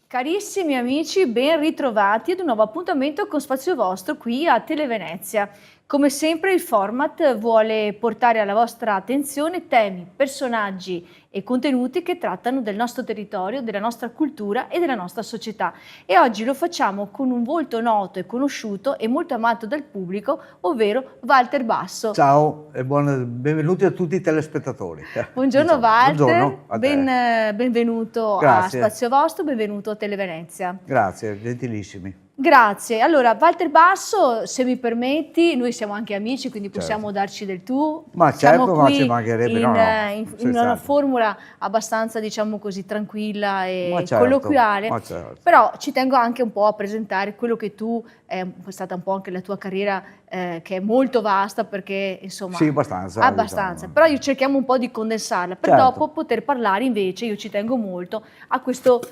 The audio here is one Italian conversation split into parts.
Carissimi amici, ben ritrovati ad un nuovo appuntamento con Spazio Vostro qui a Televenezia. Come sempre il format vuole portare alla vostra attenzione temi, personaggi e contenuti che trattano del nostro territorio, della nostra cultura e della nostra società. E oggi lo facciamo con un volto noto e conosciuto e molto amato dal pubblico, ovvero Walter Basso. Ciao e benvenuti a tutti i telespettatori. Buongiorno Walter, Buongiorno a te. Benvenuto Grazie. a Spazio Vostro, benvenuto a Televenezia. Grazie, gentilissimi. Grazie. Allora, Walter Basso, se mi permetti, noi siamo anche amici, quindi possiamo darci del tu. Ma Siamo certo, qui ma ci mancherebbe, in una formula abbastanza, diciamo così, tranquilla e ma certo, colloquiale, ma certo. però ci tengo anche un po' a presentare quello che tu, è stata un po' anche la tua carriera, che è molto vasta perché, insomma... Sì, abbastanza. Diciamo. Però cerchiamo un po' di condensarla, per Certo. dopo poter parlare invece, io ci tengo molto,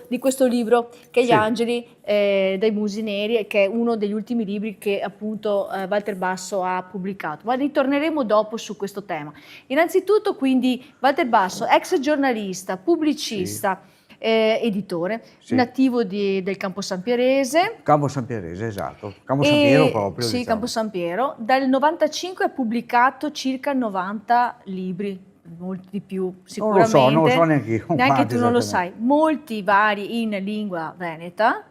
di questo libro che è Gli Sì. Angeli dai Musi Neri, che è uno degli ultimi libri che appunto Walter Basso ha pubblicato, ma ritorneremo dopo su questo tema. Innanzitutto quindi Walter Basso, ex giornalista, pubblicista, editore, Sì. nativo del Campo San Pierese. Campo San Pierese, esatto. Campo San Piero proprio. Sì, diciamo. Campo San Piero. Dal 95 ha pubblicato circa 90 libri, molti di più sicuramente. Non lo so neanche io. Neanche tu non lo sai. Molti vari in lingua veneta,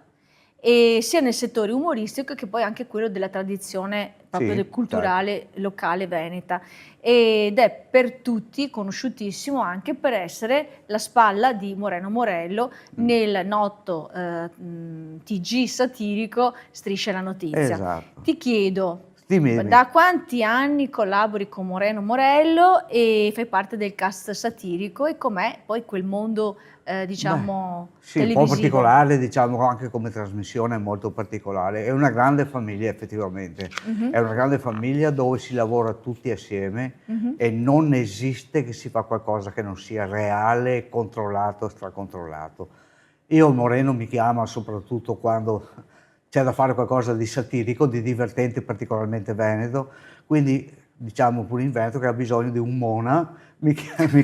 e sia nel settore umoristico che poi anche quello della tradizione proprio Sì, culturale locale veneta, ed è per tutti conosciutissimo anche per essere la spalla di Moreno Morello nel noto TG satirico Striscia la Notizia. Esatto. Ti chiedo, Dimmi. da quanti anni collabori con Moreno Morello e fai parte del cast satirico, e com'è poi quel mondo diciamo sì, televisivo? un po' particolare, diciamo, anche come trasmissione è molto particolare. È una grande famiglia effettivamente, è una grande famiglia dove si lavora tutti assieme e non esiste che si fa qualcosa che non sia reale, controllato, stracontrollato. Io Moreno mi chiama soprattutto quando c'è da fare qualcosa di satirico, di divertente, particolarmente veneto, quindi diciamo pure in Veneto che ha bisogno di un Mona, mi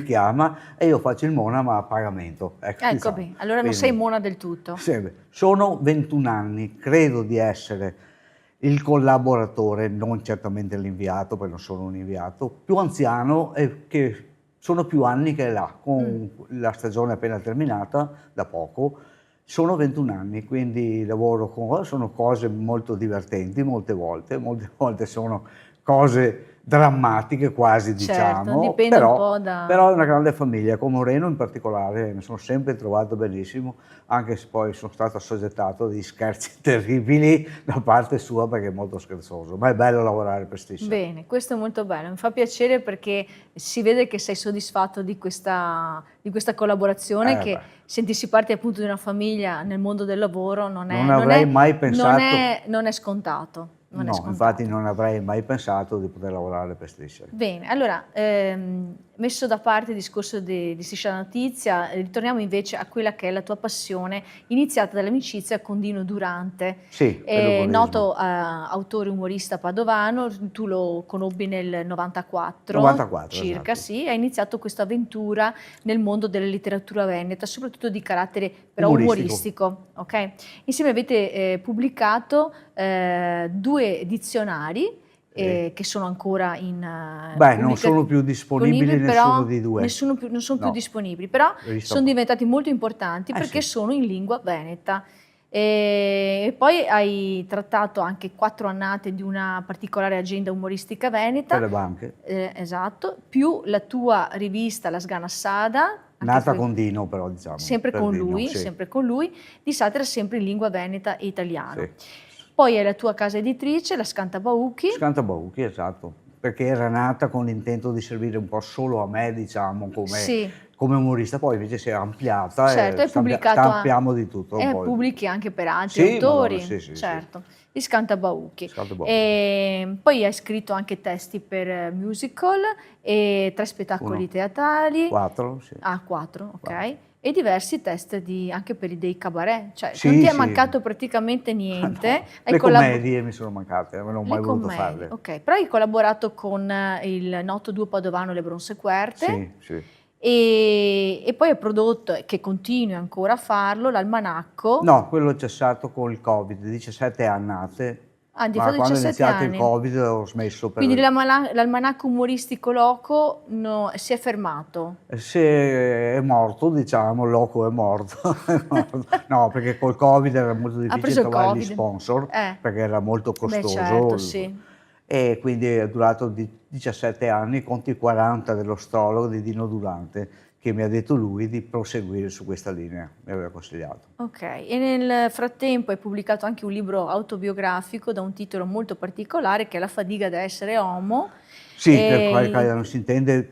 chiama e io faccio il Mona ma a pagamento. Ecco, diciamo. Bene. Allora non sei Mona del tutto. Sì, sono 21 anni, credo di essere il collaboratore, non certamente l'inviato, perché non sono un inviato, più anziano e che sono più anni che è là, con la stagione appena terminata, da poco. Sono 21 anni, quindi lavoro con... Sono cose molto divertenti molte volte sono cose drammatiche quasi, diciamo. Dipende un po' da... Però è una grande famiglia, con Moreno in particolare mi sono sempre trovato benissimo, anche se poi sono stato assoggettato a degli scherzi terribili da parte sua perché è molto scherzoso, ma è bello lavorare per Striscia. Bene, questo è molto bello, mi fa piacere perché si vede che sei soddisfatto di questa collaborazione, che sentirsi parte appunto di una famiglia nel mondo del lavoro non è scontato. Infatti non avrei mai pensato di poter lavorare per Striscia. Bene, allora, messo da parte il discorso di Striscia la Notizia, ritorniamo invece a quella che è la tua passione, iniziata dall'amicizia con Dino Durante, sì, noto autore umorista padovano. Tu lo conobbi nel 94 circa, esatto. Sì, hai iniziato questa avventura nel mondo della letteratura veneta, soprattutto di carattere però umoristico. Okay? Insieme avete pubblicato 2 dizionari che sono ancora in non sono più disponibili nessuno dei due. Non sono più disponibili, però sono diventati molto importanti perché sono in lingua veneta. E poi hai trattato anche 4 annate di una particolare agenda umoristica veneta. Per le banche. Esatto, più la tua rivista La Sganassada. Nata con Dino però, diciamo. Sempre con lui, di satira sempre in lingua veneta e italiana. Poi hai la tua casa editrice, la Scantabauchi. Scantabauchi, esatto, perché era nata con l'intento di servire un po' solo a me, diciamo, come umorista, poi invece si è ampliata e stampiamo di tutto. Pubblichi anche per altri autori, certo, di Scantabauchi. Poi hai scritto anche testi per musical e 3 spettacoli teatrali. 4, sì. 4, ok. E diversi test anche per dei cabaret, cioè non ti è mancato praticamente niente. Le commedie mi sono mancate, non ho mai voluto farle. Ok, però hai collaborato con il noto duo padovano Le Bronze Querte. Sì. e poi ha prodotto, che continui ancora a farlo, l'almanacco. No, quello è cessato con il Covid, 17 annate, Ah, di ma fatto quando è 17 iniziato il anni. Covid ho smesso Quindi per... l'almanacco umoristico Loco si è fermato. Se è morto, diciamo, Loco è morto. È morto. No, perché col Covid era molto Ha difficile preso il trovare gli Covid. sponsor, perché era molto Beh, certo, costoso. sì. E quindi è durato 17 anni contro i 40 dell'astrologo di Dino Durante, che mi ha detto lui di proseguire su questa linea, mi aveva consigliato. Ok, e nel frattempo hai pubblicato anche un libro autobiografico da un titolo molto particolare che è La fatica da essere uomo. Sì, per E- non si intende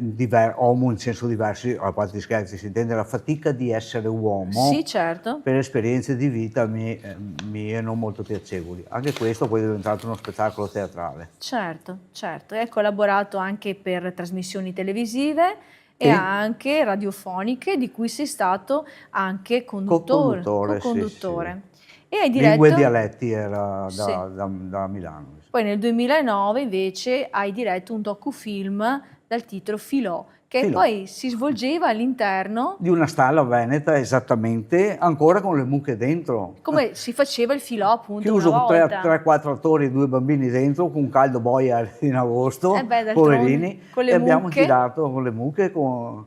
uomo in senso diverso, a parte gli scherzi, si intende la fatica di essere Sì, uomo certo. per esperienze di vita mie non molto piacevoli. Anche questo poi è diventato uno spettacolo teatrale. Certo, certo. E hai collaborato anche per trasmissioni televisive e Sì, anche radiofoniche, di cui sei stato anche co-conduttore, sì, sì. co-conduttore. E hai Lingue e diretto, dialetti era sì. da Milano. Poi nel 2009 invece hai diretto un docufilm dal titolo Filò, che Filò. poi si svolgeva all'interno, Di una stalla veneta, esattamente, ancora con le mucche dentro. come si faceva il Filò appunto una Chiuso con volta. 3-4 attori e 2 bambini dentro, con un caldo boia in E agosto, beh, d'altronde, poverini, con e le abbiamo mucche. girato con le mucche, con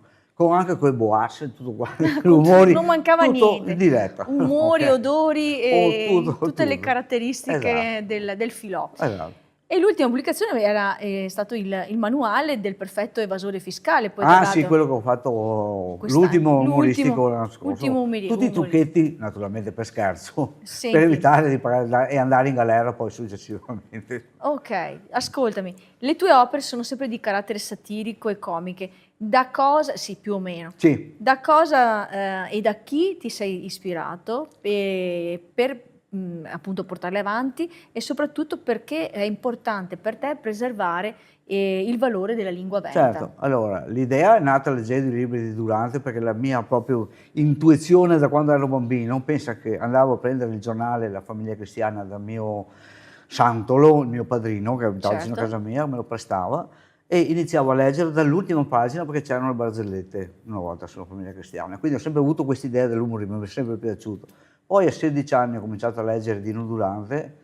anche coi boas, tutto qua, rumori, Non mancava tutto in niente, diretta. umori, Ok. odori Oh, e tutte le tutto. Esatto, caratteristiche del filò. esatto. E l'ultima pubblicazione era stato il manuale del perfetto evasore fiscale, poi Ah sì, datato quello che ho fatto, quest'anno, l'ultimo umoristico l'anno l'ultimo scorso. Tutti i trucchetti, naturalmente per scherzo, per Senti, evitare di pagare e andare in galera poi successivamente. ok, ascoltami, le tue opere sono sempre di carattere satirico e comiche. Da cosa, sì, più o meno, Sì, da cosa e da chi ti sei ispirato per appunto portarle avanti e soprattutto perché è importante per te preservare il valore della lingua veneta? certo. Allora, l'idea è nata leggendo i libri di Durante perché la mia proprio intuizione da quando ero bambino, pensa che andavo a prendere il giornale La Famiglia Cristiana dal mio Santolo, il mio padrino, che abitava vicino a Certo. casa mia, me lo prestava, e iniziavo a leggere dall'ultima pagina perché c'erano le barzellette una volta sulla Famiglia Cristiana. Quindi ho sempre avuto questa idea dell'umorismo, mi è sempre piaciuto. Poi a 16 anni ho cominciato a leggere Dino Durante,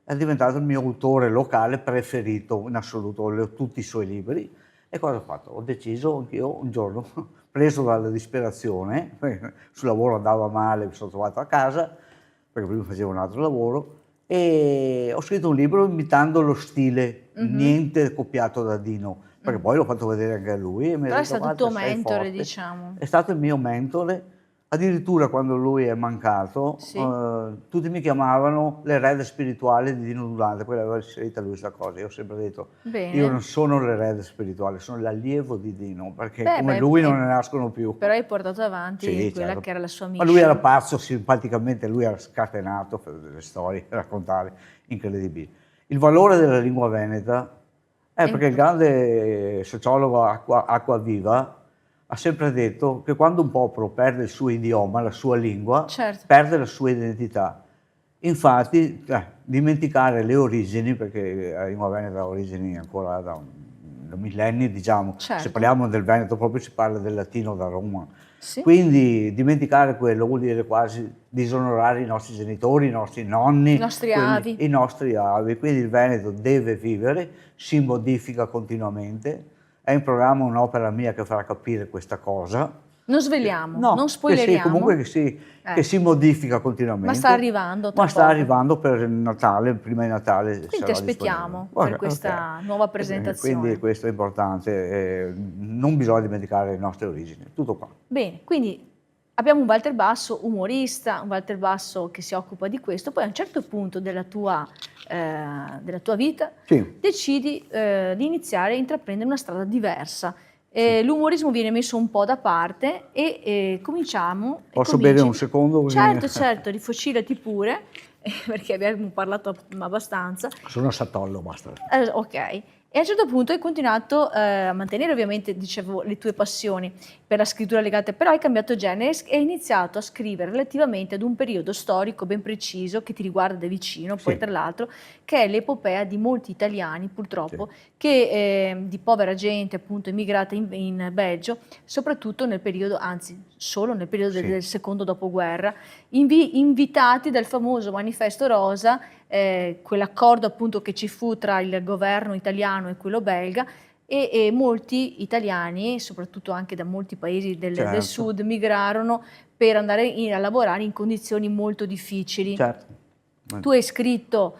è diventato il mio autore locale preferito in assoluto, ho tutti i suoi libri. E cosa ho fatto? Ho deciso anch'io un giorno, preso dalla disperazione, perché sul lavoro andava male, mi sono trovato a casa, perché prima facevo un altro lavoro, e ho scritto un libro imitando lo stile, Mhm. niente copiato da Dino, perché poi l'ho fatto vedere anche a lui e mi ha Però è detto stato il guarda tuo sei mentore, forte, diciamo. è stato il mio mentore. Addirittura quando lui è mancato, Sì? tutti mi chiamavano l'erede spirituale di Dino Durante, poi l'aveva inserita lui questa cosa. Io ho sempre detto, io non Bene. sono l'erede spirituale, sono l'allievo di Dino, perché Beh, come beh, lui non ne nascono più. però hai portato avanti Sì, quella certo. che era la sua Ma lui era mission. pazzo, simpaticamente, lui era scatenato per delle storie da raccontare incredibili. Il valore della lingua veneta è È perché il grande sociologo Acquaviva ha sempre detto che quando un popolo perde il suo idioma, la sua lingua, certo, perde la sua identità. Infatti, dimenticare le origini, perché la lingua veneta ha origini ancora da millenni, diciamo, se certo, parliamo del Veneto proprio si parla del latino da Roma. sì, Quindi dimenticare quello vuol dire quasi disonorare i nostri genitori, i nostri i nonni, nostri avi. i nostri avi. Quindi il Veneto deve vivere, si modifica continuamente. È in programma un'opera mia che farà capire questa cosa. Non sveliamo, non No, che sì, comunque spoileriamo, che si modifica ma sta continuamente, arrivando ma tra sta poco. arrivando per il Natale, prima di Natale Quindi ti sarà disponibile. aspettiamo per Ok. questa nuova Quindi presentazione. questo è importante, non bisogna dimenticare le nostre origini, tutto qua. Bene, quindi abbiamo un Walter Basso umorista, un Walter Basso che si occupa di questo, poi a un certo punto della tua vita Sì, decidi di iniziare a intraprendere una strada diversa. sì. L'umorismo viene messo un po' da parte e cominciamo e Posso bere cominci. un secondo? Certo, certo, rifocillati pure, perché abbiamo parlato abbastanza. Sono a Satollo, basta. Ok, E a un certo punto hai continuato a mantenere ovviamente, dicevo, le tue passioni per la scrittura legate, però hai cambiato genere e hai iniziato a scrivere relativamente ad un periodo storico ben preciso che ti riguarda da vicino, poi Sì, tra l'altro, che è l'epopea di molti italiani, sì, purtroppo, che di povera gente appunto emigrata in Belgio, soprattutto nel periodo, anzi solo nel periodo sì, del secondo dopoguerra, invitati dal famoso Manifesto Rosa, quell'accordo appunto che ci fu tra il governo italiano e quello belga, e molti italiani, soprattutto anche da molti paesi del certo, sud, migrarono per andare a lavorare in condizioni molto difficili. certo. Tu hai scritto,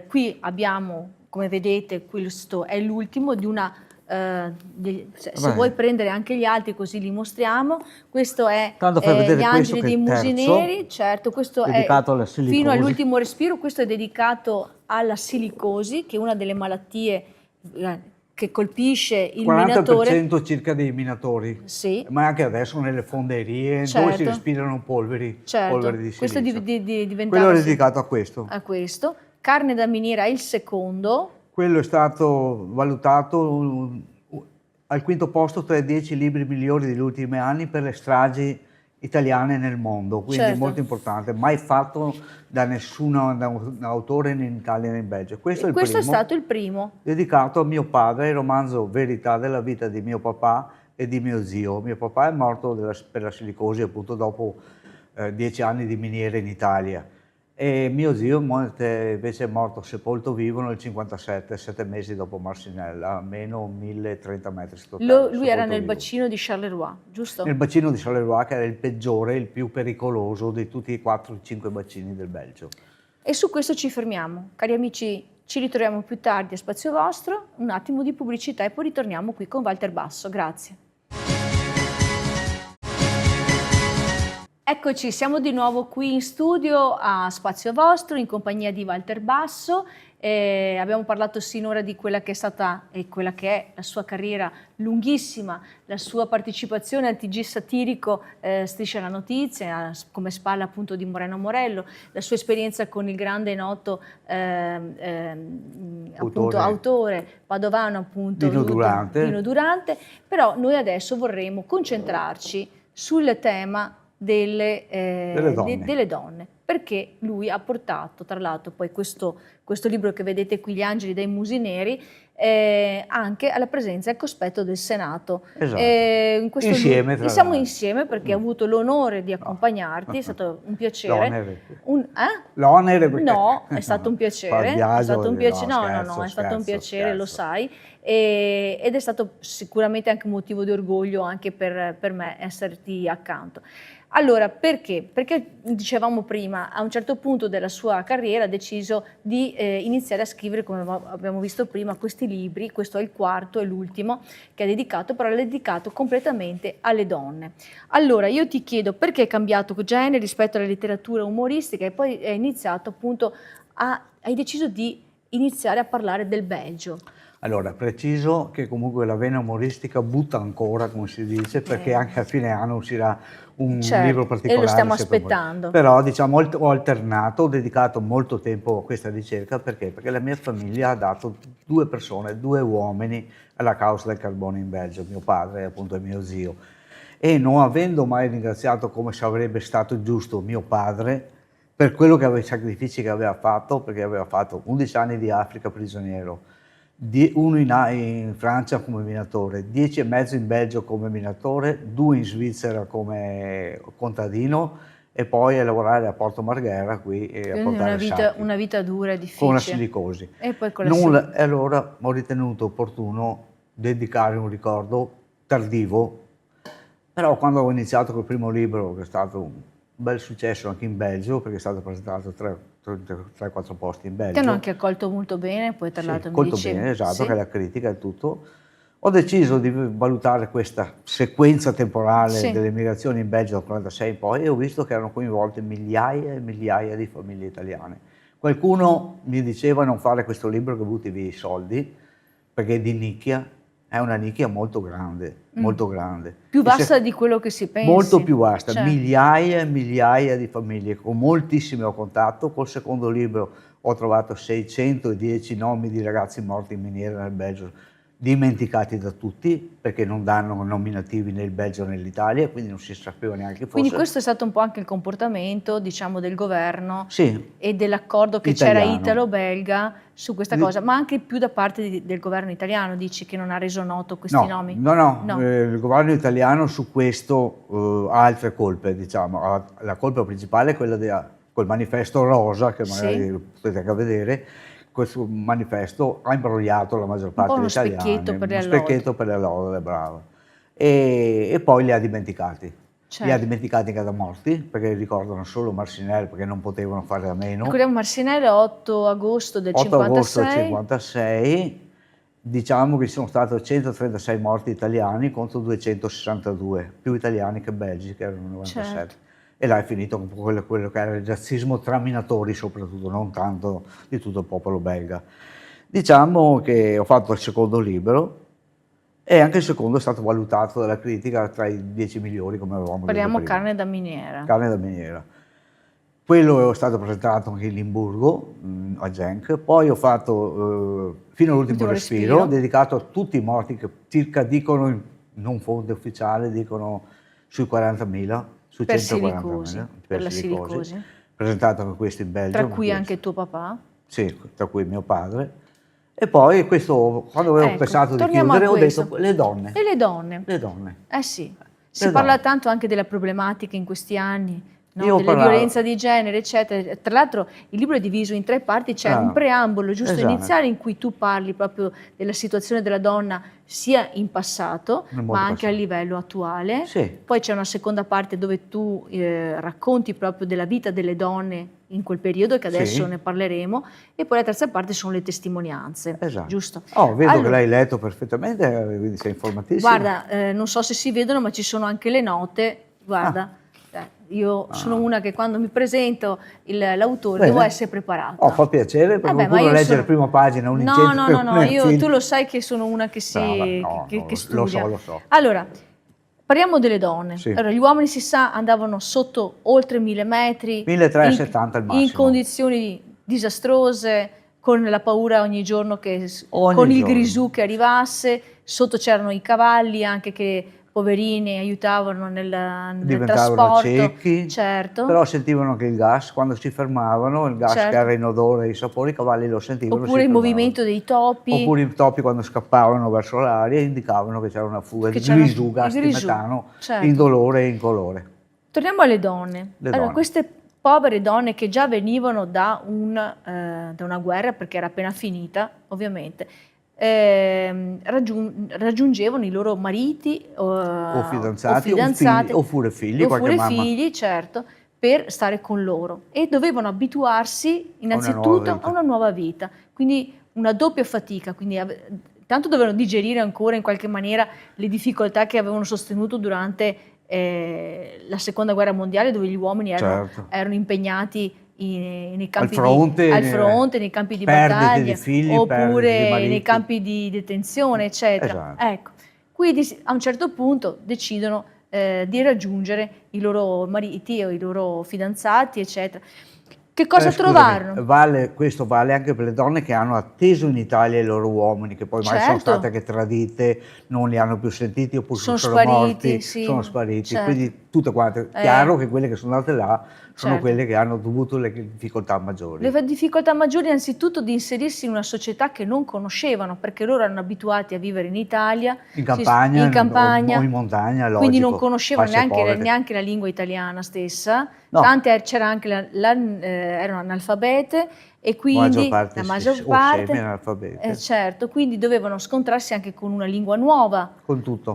qui abbiamo, come vedete, questo è l'ultimo di una, se vuoi Vabbè, prendere anche gli altri così li mostriamo, questo è tanto fai Gli vedere questo angeli che è dei il Musineri, terzo, certo, questo è dedicato alla fino silicosi. all'ultimo respiro, questo è dedicato alla silicosi, che è una delle malattie che colpisce il minatore. 40% circa dei minatori, Sì, ma anche adesso nelle fonderie dove si certo, respirano polveri certo, di questo silicio. Quello diventava è sì, dedicato a questo. a questo. Carne da miniera è il secondo, Quello è stato valutato al quinto posto tra i 10 libri migliori degli ultimi anni per le stragi italiane nel mondo, quindi molto certo. importante, mai fatto da nessun da un autore né in Italia né in Belgio. Questo E è il questo è primo, stato il primo. dedicato a mio padre, il romanzo Verità della vita di mio papà e di mio zio. Mio papà è morto per la silicosi appunto dopo 10 anni di miniere in Italia. E mio zio invece è morto sepolto vivo nel 57, 7 mesi dopo Marcinella, a meno 1030 metri sottoterra, Lui era sepolto nel vivo. bacino di Charleroi, giusto? Nel bacino di Charleroi, che era il peggiore, il più pericoloso di tutti i 4-5 bacini del Belgio. E su questo ci fermiamo. Cari amici, ci ritroviamo più tardi a Spazio Vostro, un attimo di pubblicità e poi ritorniamo qui con Walter Basso. Grazie. Eccoci, siamo di nuovo qui in studio a Spazio Vostro in compagnia di Walter Basso. Abbiamo parlato sinora di quella che è stata e quella che è la sua carriera lunghissima, la sua partecipazione al TG satirico Striscia la Notizia, come spalla appunto di Moreno Morello, la sua esperienza con il grande e noto appunto, autore padovano appunto Dino Durante, però noi adesso vorremmo concentrarci sul tema delle donne, perché lui ha portato, tra l'altro, poi questo libro che vedete qui, Gli angeli dei Musineri, anche alla presenza e al cospetto del Senato. Esatto. In questo Insieme, tra siamo l'altro. insieme perché ho avuto l'onore di accompagnarti, è stato un piacere. L'onere. L'onere perché... No, è stato un piacere, è stato un piacere, no, è stato un piacere, lo sai, ed è stato sicuramente anche un motivo di orgoglio anche per me esserti accanto. Allora, perché? Perché dicevamo prima, a un certo punto della sua carriera ha deciso di iniziare a scrivere, come abbiamo visto prima, questi libri, questo è il quarto e l'ultimo che è dedicato, però è dedicato completamente alle donne. Allora, io ti chiedo perché hai cambiato genere rispetto alla letteratura umoristica e poi hai iniziato appunto hai deciso di iniziare a parlare del Belgio. Allora, preciso che comunque la vena umoristica butta ancora, come si dice, perché anche a fine anno uscirà un libro particolare. E lo stiamo aspettando. Però diciamo ho alternato, ho dedicato molto tempo a questa ricerca perché la mia famiglia ha dato 2 persone, 2 uomini alla causa del carbone in Belgio, mio padre appunto e mio zio. E non avendo mai ringraziato come sarebbe stato giusto mio padre per quello che aveva, i sacrifici che aveva fatto, perché aveva fatto 11 anni di Africa prigioniero, uno in Francia come minatore, 10 e mezzo in Belgio come minatore, 2 in Svizzera come contadino e poi a lavorare a Porto Marghera qui e a portare sacchi. Una vita dura e difficile. Con la silicosi. E poi con la E allora ho ritenuto opportuno dedicare un ricordo tardivo, però quando ho iniziato col primo libro, che è stato un bel successo anche in Belgio, perché è stato presentato 3-4 posti in Belgio. Ti hanno anche accolto molto bene, poi tra l'altro mi molto dicevi. bene, esatto, Sì. che è la critica e tutto. Ho deciso di valutare questa sequenza temporale delle migrazioni in Belgio dal 1946 in poi e ho visto che erano coinvolte migliaia e migliaia di famiglie italiane. Qualcuno mi diceva non fare questo libro che butti via i soldi, perché è di nicchia, è una nicchia molto grande, molto grande. Più vasta di quello che si pensi. Molto più vasta, Certo. migliaia e migliaia di famiglie, con moltissime ho contatto. Col secondo libro ho trovato 610 nomi di ragazzi morti in miniera nel Belgio, dimenticati da tutti, perché non danno nominativi né il Belgio né l'Italia, quindi non si sapeva neanche fosse. Quindi questo è stato un po' anche il comportamento, diciamo, del governo Sì, e dell'accordo che c'era italiano. italo-belga su questa cosa, ma anche più da parte del governo italiano, dici, che non ha reso noto questi nomi? No, No. il governo italiano su questo ha altre colpe, diciamo. La colpa principale è quella col manifesto rosa, che magari Sì. potete anche vedere. Questo manifesto ha imbrogliato la maggior parte uno degli italiani, specchietto per le uno specchietto per le lode, bravo. E poi li ha dimenticati. Li ha Certo. dimenticati anche da morti, perché ricordano solo Marcinelle, perché non potevano fare a meno. Ricordiamo Marcinelle 8 agosto del 8 agosto del 56. 56, diciamo che ci sono stati 136 morti italiani contro 262, più italiani che belgi, che erano 97. Certo. E là è finito un po' quello che era il razzismo tra minatori soprattutto, non tanto di tutto il popolo belga. Diciamo che ho fatto il secondo libro e anche il secondo è stato valutato dalla critica tra i 10 migliori, come avevamo Parliamo detto prima. carne da miniera. Carne da miniera. Quello è stato presentato anche in Limburgo, a Genk. Poi ho fatto Fino all'ultimo respiro, dedicato a tutti i morti che circa dicono, non fonte ufficiale, dicono sui 40.000, su Per 140.000 silicosi, per la silicosi. silicosi. Presentato anche questo in Belgio. Tra cui anche tuo papà. Sì, tra cui mio padre. E poi questo, quando avevo pensato di chiudere, ho detto le donne. E le donne? Le donne. Eh sì, si parla tanto anche della problematica in questi anni, no? Della violenza di genere, eccetera. Tra l'altro il libro è diviso in 3 parti, c'è un preambolo giusto iniziale in cui tu parli proprio della situazione della donna sia in passato, ma anche a livello attuale. Sì. Poi c'è una seconda parte dove tu racconti proprio della vita delle donne in quel periodo, che adesso ne parleremo, e poi la terza parte sono le testimonianze. Esatto. Giusto? Vedo che l'hai letto perfettamente, quindi sei informatissimo. Guarda, non so se si vedono, ma ci sono anche le note. Guarda, io sono una che quando mi presento l'autore devo essere preparata. Fa piacere, perché qualcuno legge la prima pagina, un incendio. No, tu lo sai che sono una che che studia. Lo so. Allora, parliamo delle donne. Sì. Allora, gli uomini, si sa, andavano sotto oltre 1000 metri, 1370 al massimo, in condizioni disastrose, con la paura ogni giorno che con il grisù che arrivasse. Sotto c'erano i cavalli anche che, poverini, aiutavano nel trasporto. Ciechi, certo. Però sentivano anche il gas, quando si fermavano, il gas che era in odore, i sapori, i cavalli lo sentivano. Oppure il movimento dei topi. Oppure i topi quando scappavano verso l'aria indicavano che c'era una fuga di grisù, gas di metano, indolore e incolore. Torniamo alle donne. Allora, queste povere donne che già venivano da una guerra, perché era appena finita, ovviamente, raggiungevano i loro mariti o fidanzati oppure figli, certo, per stare con loro, e dovevano abituarsi innanzitutto a una nuova vita, quindi una doppia fatica, quindi tanto dovevano digerire ancora in qualche maniera le difficoltà che avevano sostenuto durante la seconda guerra mondiale, dove gli uomini erano impegnati nei campi al fronte, nei campi di battaglia, oppure nei campi di detenzione, eccetera. Ecco, quindi a un certo punto decidono di raggiungere i loro mariti o i loro fidanzati, eccetera. Che cosa trovarono? Questo vale anche per le donne che hanno atteso in Italia i loro uomini, che poi magari sono state anche tradite, non li hanno più sentiti, oppure sono morti, sono spariti. Quindi tutte quante. Chiaro che quelle che sono andate là sono quelle che hanno dovuto le difficoltà maggiori. Le difficoltà maggiori innanzitutto di inserirsi in una società che non conoscevano, perché loro erano abituati a vivere in Italia, in campagna o in montagna, logico, quindi non conoscevano neanche la lingua italiana stessa. Tante c'era anche erano analfabete, e quindi la maggior parte semi-analfabete. Certo, quindi dovevano scontrarsi anche con una lingua nuova, con tutto,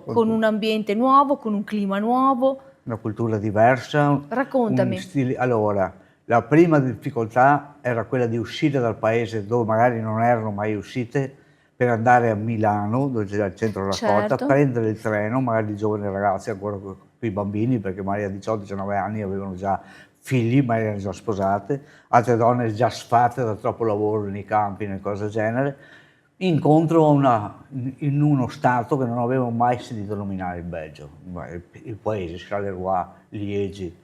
con un ambiente nuovo, con un clima nuovo, una cultura diversa. Raccontami. Allora, la prima difficoltà era quella di uscire dal paese dove magari non erano mai uscite, per andare a Milano, dove c'era il centro raccolta, prendere il treno, magari i giovani ragazzi, ancora con i bambini, perché magari a 18-19 anni avevano già figli, ma erano già sposate, altre donne già sfatte da troppo lavoro nei campi, nelle cose del genere, incontro in uno stato che non avevo mai sentito nominare il Belgio, il paese, Charleroi, Liegi,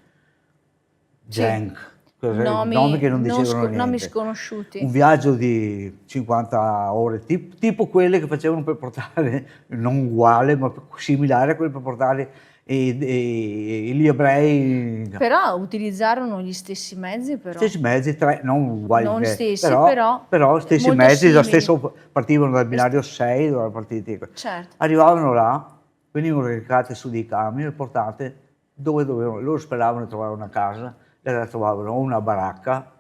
Sì, Genk, nomi che non dicevano nomi niente. sconosciuti. Un viaggio di 50 ore, tipo quelle che facevano per portare, non uguale, ma similare a quelle per portare gli ebrei. Però utilizzarono gli stessi mezzi, però. Stessi mezzi, non uguali, Non stessi, però stessi molto mezzi, simili. partivano dal binario 6, dove erano partiti. Certo. Arrivavano là, venivano caricate su dei camion e portate dove dovevano. Loro speravano di trovare una casa, e trovavano o una baracca,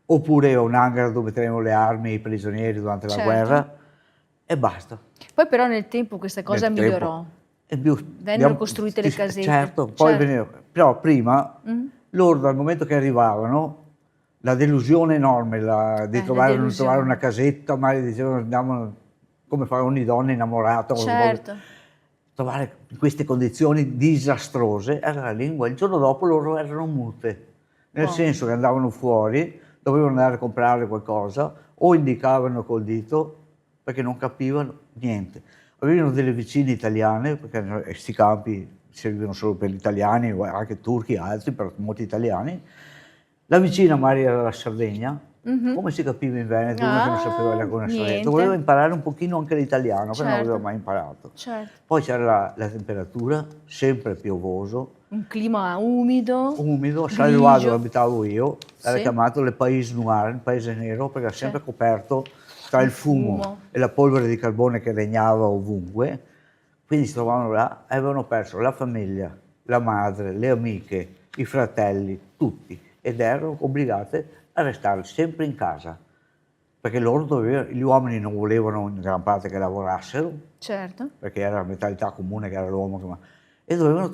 oppure un hangar dove tenevano le armi e i prigionieri durante la Certo. guerra, e basta. Poi però nel tempo questa cosa Nel tempo. migliorò. E più, Vennero costruite le casette. Certo, poi però prima, loro dal momento che arrivavano, la delusione enorme di trovare una casetta, magari dicevano andiamo come fa ogni donna innamorata, Certo. trovare in queste condizioni disastrose era la lingua. Il giorno dopo loro erano mute, nel senso che andavano fuori, dovevano andare a comprare qualcosa o indicavano col dito perché non capivano niente. Avevano delle vicine italiane, perché questi campi servivano solo per gli italiani, anche turchi e altri, però molti italiani. La vicina magari era dalla Sardegna, come si capiva in Veneto, uno che non sapeva la conoscenza, doveva imparare un pochino anche l'italiano, che non aveva mai imparato. Certo. Poi c'era la temperatura, sempre piovoso. Un clima umido. A Charleroi, dove abitavo io, era chiamato le Pays Noir, il paese nero, perché era sempre coperto tra il fumo e la polvere di carbone che regnava ovunque. Quindi si trovavano là e avevano perso la famiglia, la madre, le amiche, i fratelli, tutti, ed erano obbligate a restare sempre in casa, perché gli uomini non volevano in gran parte che lavorassero, certo, perché era la mentalità comune che era l'uomo, e dovevano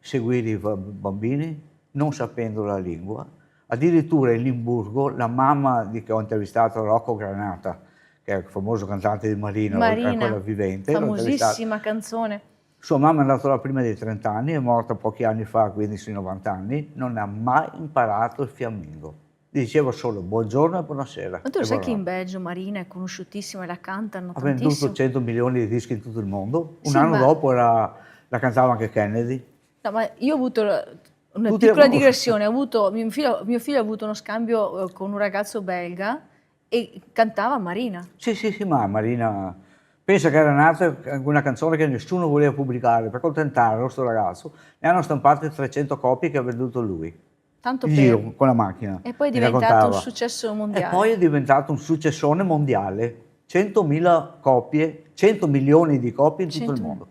seguire i bambini non sapendo la lingua. Addirittura in Limburgo la mamma che ho intervistato, Rocco Granata, che è il famoso cantante di Marina, ancora vivente, famosissima canzone. Sua mamma è andata là prima dei 30 anni, è morta pochi anni fa, quindi sui 90 anni, non ha mai imparato il fiammingo. Diceva solo buongiorno e buonasera. Ma tu sai che in Belgio Marina è conosciutissima e la cantano ha tantissimo? venduto 100 milioni di dischi in tutto il mondo. Un anno dopo la cantava anche Kennedy. No, ma io ho avuto una piccola digressione. Mio figlio ha avuto uno scambio con un ragazzo belga e cantava Marina. Sì, ma Marina... Pensa che era nata una canzone che nessuno voleva pubblicare, per accontentarlo, questo ragazzo. Ne hanno stampate 300 copie che ha venduto lui. Tanto in giro con la macchina. E poi è diventato un successo mondiale. E poi è diventato un successone mondiale. 100.000 copie, 100 milioni di copie in tutto il mondo.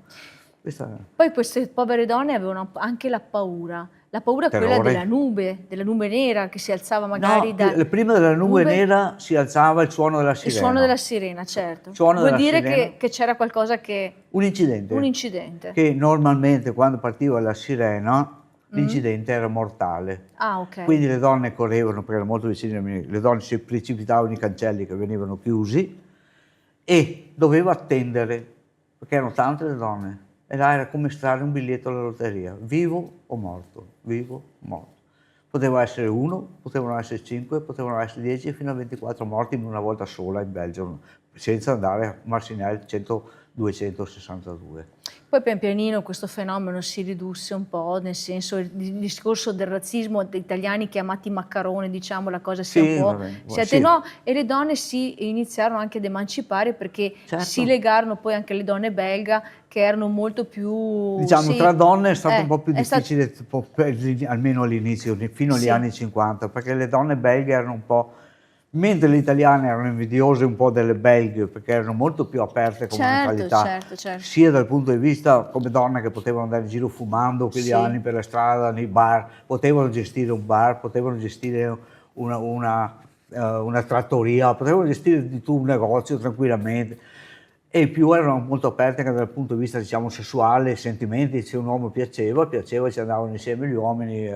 Poi queste povere donne avevano anche la paura quella della nube nera che si alzava magari prima della nube nera si alzava il suono della sirena. Il suono della sirena, certo. Vuol dire che c'era qualcosa che... Un incidente. Che normalmente quando partiva la sirena l'incidente era mortale. Ah, ok. Quindi le donne correvano, perché erano molto vicine a me, le donne si precipitavano i cancelli che venivano chiusi e doveva attendere, perché erano tante le donne. E là era come estrarre un biglietto alla lotteria, vivo o morto, vivo o morto. Poteva essere 1, potevano essere 5, potevano essere 10 fino a 24 morti in una volta sola in Belgio, senza andare a Marcinelle 262. Poi pian pianino questo fenomeno si ridusse un po', nel senso il discorso del razzismo degli italiani chiamati maccaroni, diciamo, la cosa si attenuò e le donne si iniziarono anche ad emancipare perché si legarono poi anche le donne belga che erano molto più... Diciamo, tra donne è stato un po' più difficile, almeno all'inizio, fino agli anni 50, perché le donne belghe erano un po'... Mentre le italiane erano invidiose un po' delle belghe perché erano molto più aperte come mentalità, sia dal punto di vista come donne che potevano andare in giro fumando quegli anni per la strada, nei bar, potevano gestire un bar, potevano gestire una trattoria, potevano gestire di tutto un negozio tranquillamente e più erano molto aperte anche dal punto di vista, diciamo, sessuale, sentimenti. Se un uomo piaceva ci andavano insieme gli uomini,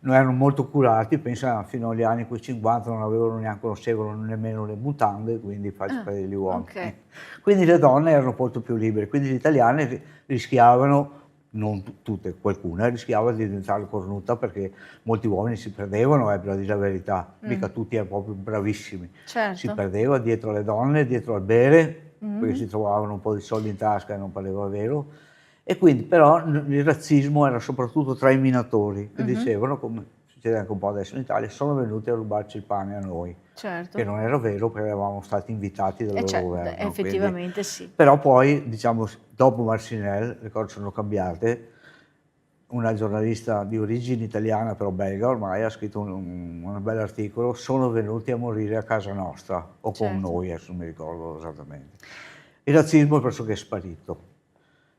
non erano molto curati, pensa fino agli anni 50 non conoscevano nemmeno le mutande, quindi faccio per gli uomini. Quindi le donne erano molto più libere, quindi gli italiani rischiavano non tutte, qualcuna rischiava di diventare cornuta perché molti uomini si perdevano, a dire la verità, mica tutti erano proprio bravissimi, si certo. perdeva dietro le donne, dietro al bere, perché si trovavano un po' di soldi in tasca e non pareva vero, e quindi però il razzismo era soprattutto tra i minatori che dicevano, come succede anche un po' adesso in Italia, sono venuti a rubarci il pane a noi. Certo. Che non era vero perché eravamo stati invitati dal loro Certo, governo. effettivamente Quindi. sì. Però poi, diciamo, dopo Marcinelle, le cose sono cambiate. Una giornalista di origine italiana, però belga ormai, ha scritto un bell'articolo, sono venuti a morire a casa nostra, o con Certo. noi, adesso non mi ricordo esattamente. Il razzismo è pressoché sparito.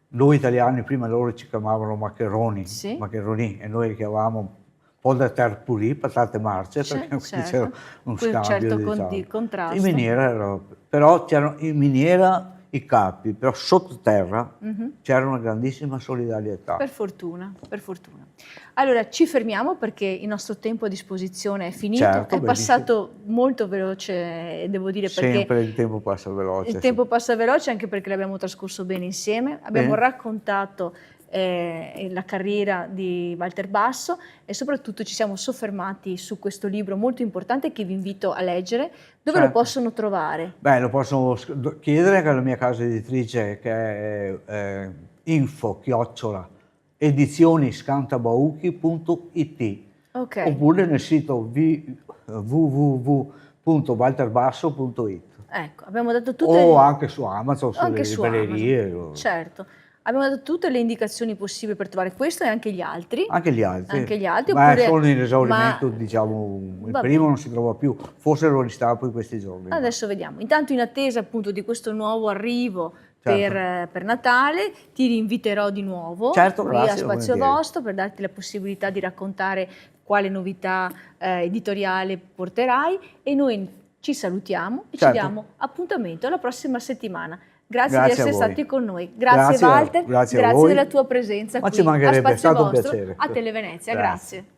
Noi italiani prima loro ci chiamavano maccheroni, Sì. maccheroni, e noi li chiamavamo pot de terre purì, patate marce, C'è, perché qui certo. c'era un Qui un scambio, certo diciamo. contrasto. In miniera però c'erano in miniera i capi, però sottoterra c'era una grandissima solidarietà. Per fortuna, per fortuna. Allora ci fermiamo perché il nostro tempo a disposizione è finito, Certo, è passato molto veloce, devo dire, perché sempre il tempo passa veloce. il tempo passa veloce, anche perché l'abbiamo trascorso bene insieme, abbiamo raccontato la carriera di Walter Basso e soprattutto ci siamo soffermati su questo libro molto importante che vi invito a leggere. Dove lo possono trovare? Beh, lo possono chiedere anche alla mia casa editrice, che è info@edizioniscantabauchi.it, Ok. oppure nel sito www.walterbasso.it, Ecco, abbiamo dato tutte o anche su Amazon, sulle anche su librerie. Amazon. Certo. Abbiamo dato tutte le indicazioni possibili per trovare questo e anche gli altri. Anche gli altri. Anche gli altri, Ma oppure, sono in esaurimento, ma diciamo, il va primo bene. non si trova più, forse lo ristampo in questi giorni. Adesso vediamo. Intanto in attesa appunto di questo nuovo arrivo Certo. per Natale, ti rinviterò di nuovo Certo, qui a grazie, Spazio volentieri. Vostro per darti la possibilità di raccontare quale novità editoriale porterai e noi ci salutiamo e ci Certo. diamo appuntamento alla prossima settimana. Grazie di Grazie a essere voi. stati con noi. Grazie, Grazie Walter, grazie a grazie voi. della tua presenza Ma qui ci mancherebbe, a è Spazio stato un Vostro piacere. a Televenezia. Grazie. Grazie.